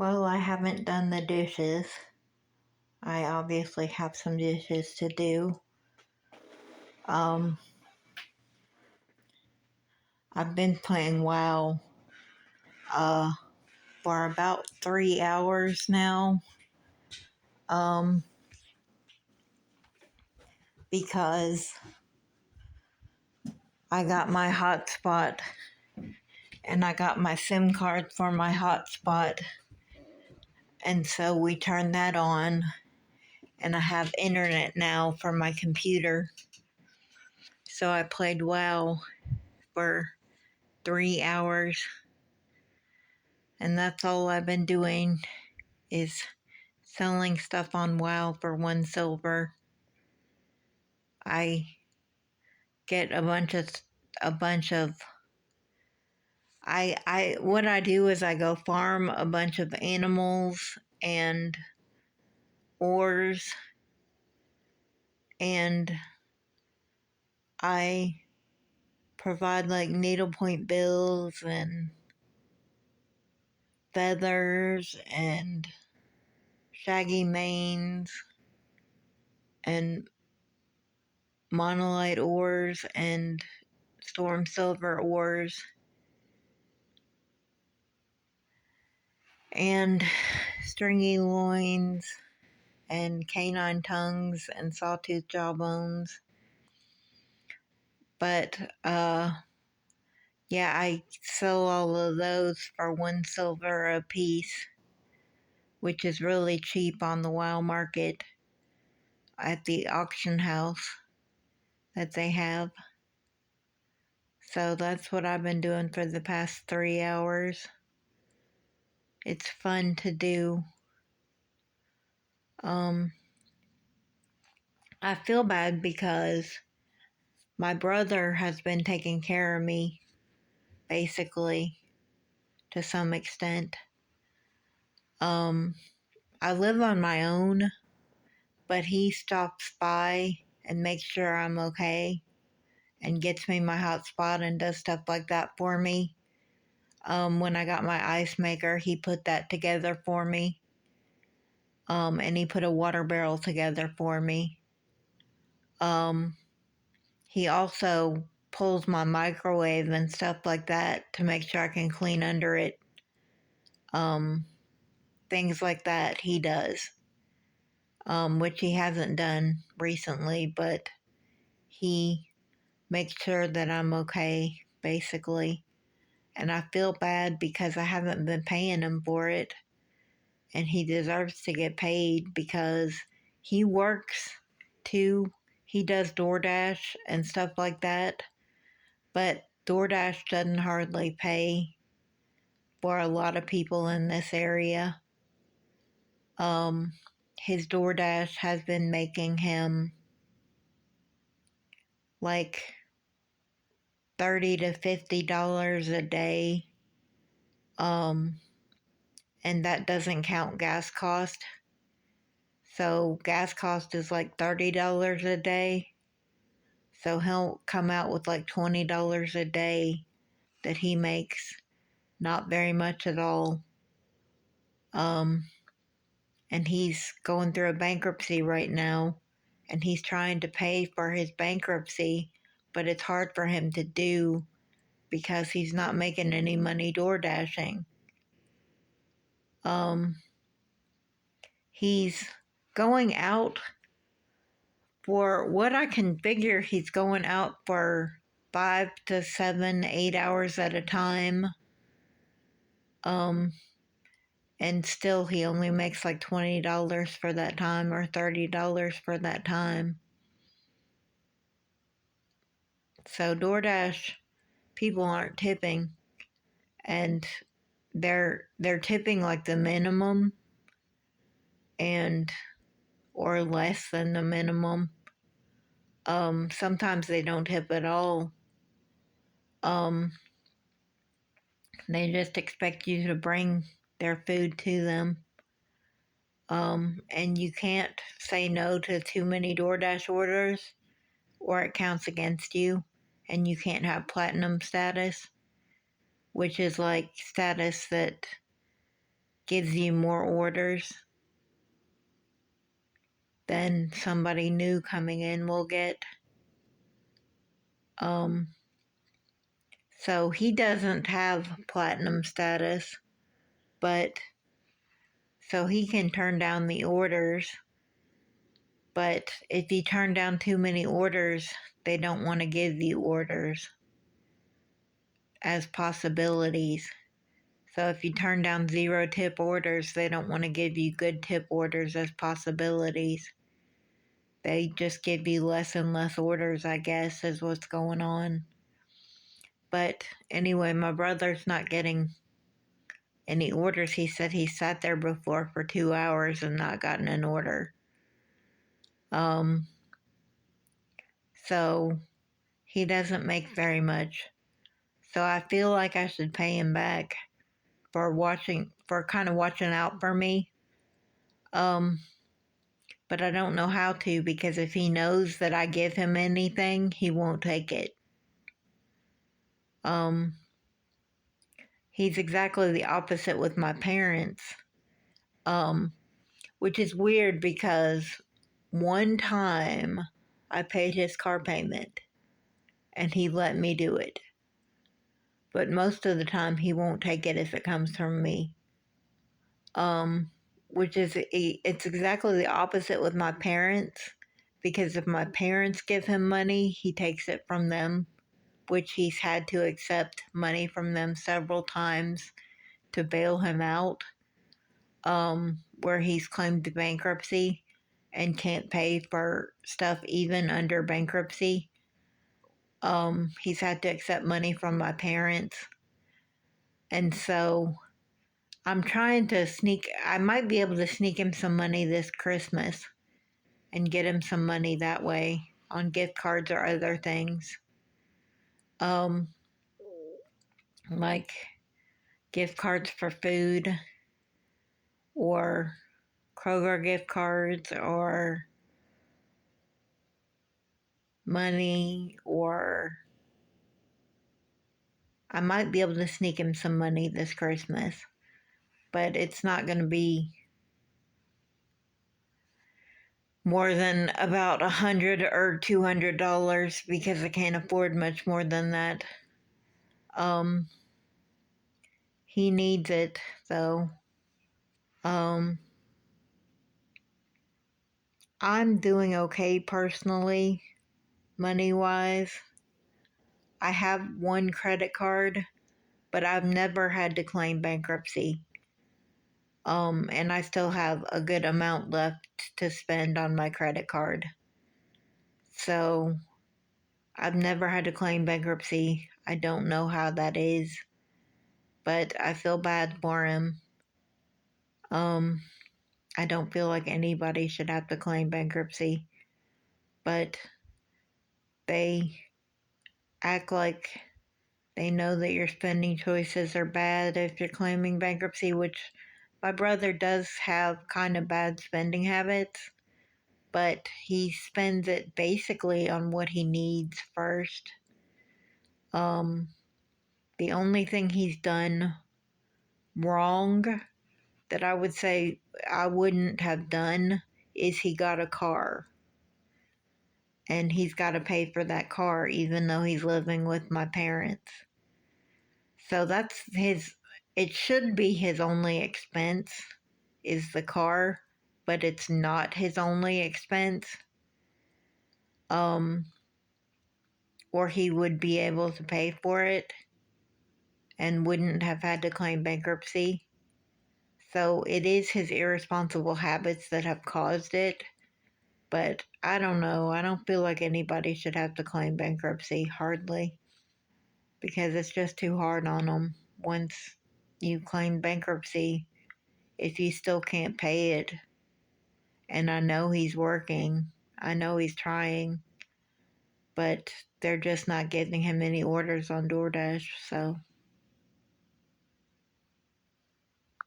Well, I haven't done the dishes. I obviously have some dishes to do. Um, I've been playing WoW uh, for about 3 hours now um, because I got my hotspot and I got my SIM card for my hotspot, and so we turned that on, and I have internet now for my computer. So I played WoW for 3 hours, and that's all I've been doing is selling stuff on WoW for 1 silver. I get a bunch of I what I do is I go farm a bunch of animals and ores, and I provide like needlepoint bills and feathers and shaggy manes and monolite ores and storm silver ores and stringy loins and canine tongues and sawtooth jawbones. But yeah, I sell all of those for 1 silver a piece, which is really cheap on the WoW market at the auction house that they have. So that's what I've been doing for the past 3 hours. It's fun to do. I feel bad because my brother has been taking care of me, basically, to some extent. I live on my own, but he stops by and makes sure I'm okay and gets me my hotspot and does stuff like that for me. When I got my ice maker, he put that together for me. And he put a water barrel together for me. He also pulls my microwave and stuff like that to make sure I can clean under it. Things like that he does, which he hasn't done recently, but he makes sure that I'm okay, basically. And I feel bad because I haven't been paying him for it, and he deserves to get paid because he works too. He does DoorDash and stuff like that, but DoorDash doesn't hardly pay for a lot of people in this area. His DoorDash has been making him like $30 to $50 a day. And that doesn't count gas cost. So gas cost is like $30 a day. So he'll come out with like $20 a day that he makes. Not very much at all. And he's going through a bankruptcy right now, and he's trying to pay for his bankruptcy, but it's hard for him to do because he's not making any money door dashing. He's going out for what I can figure, he's going out for 5 to 7, 8 hours at a time. And still he only makes like $20 for that time or $30 for that time. So DoorDash people aren't tipping, and they're tipping like the minimum and or less than the minimum. Sometimes they don't tip at all. They just expect you to bring their food to them. And you can't say no to too many DoorDash orders or it counts against you, and you can't have platinum status, which is like status that gives you more orders than somebody new coming in will get. So he doesn't have platinum status, but so he can turn down the orders. But if you turn down too many orders, they don't want to give you orders as possibilities. So if you turn down 0 tip orders, they don't want to give you good tip orders as possibilities. They just give you less and less orders, I guess, is what's going on. But anyway, my brother's not getting any orders. He said he sat there before for 2 hours and not gotten an order. So he doesn't make very much. So I feel like I should pay him back for kind of watching out for me. But I don't know how to, because if he knows that I give him anything, he won't take it. He's exactly the opposite with my parents, which is weird because one time I paid his car payment and he let me do it. But most of the time he won't take it if it comes from me. Which is, it's exactly the opposite with my parents, because if my parents give him money, he takes it from them, which he's had to accept money from them several times to bail him out, where he's claimed bankruptcy and can't pay for stuff even under bankruptcy. He's had to accept money from my parents. And so I'm trying to I might be able to sneak him some money this Christmas and get him some money that way on gift cards or other things. Like gift cards for food, or Kroger gift cards, or money, or I might be able to sneak him some money this Christmas, but it's not going to be more than about $100 or $200 because I can't afford much more than that. He needs it though. I'm doing okay personally, money wise. I have one credit card, but I've never had to claim bankruptcy. And I still have a good amount left to spend on my credit card. So I've never had to claim bankruptcy. I don't know how that is, but I feel bad for him. I don't feel like anybody should have to claim bankruptcy, but they act like they know that your spending choices are bad if you're claiming bankruptcy, which my brother does have kind of bad spending habits, but he spends it basically on what he needs first. The only thing he's done wrong that I would say I wouldn't have done is he got a car. And he's got to pay for that car even though he's living with my parents. So it should be his only expense is the car, but it's not his only expense. Or he would be able to pay for it and wouldn't have had to claim bankruptcy. So it is his irresponsible habits that have caused it. But I don't know. I don't feel like anybody should have to claim bankruptcy, hardly, because it's just too hard on them once you claim bankruptcy if you still can't pay it. And I know he's working, I know he's trying, but they're just not giving him any orders on DoorDash, so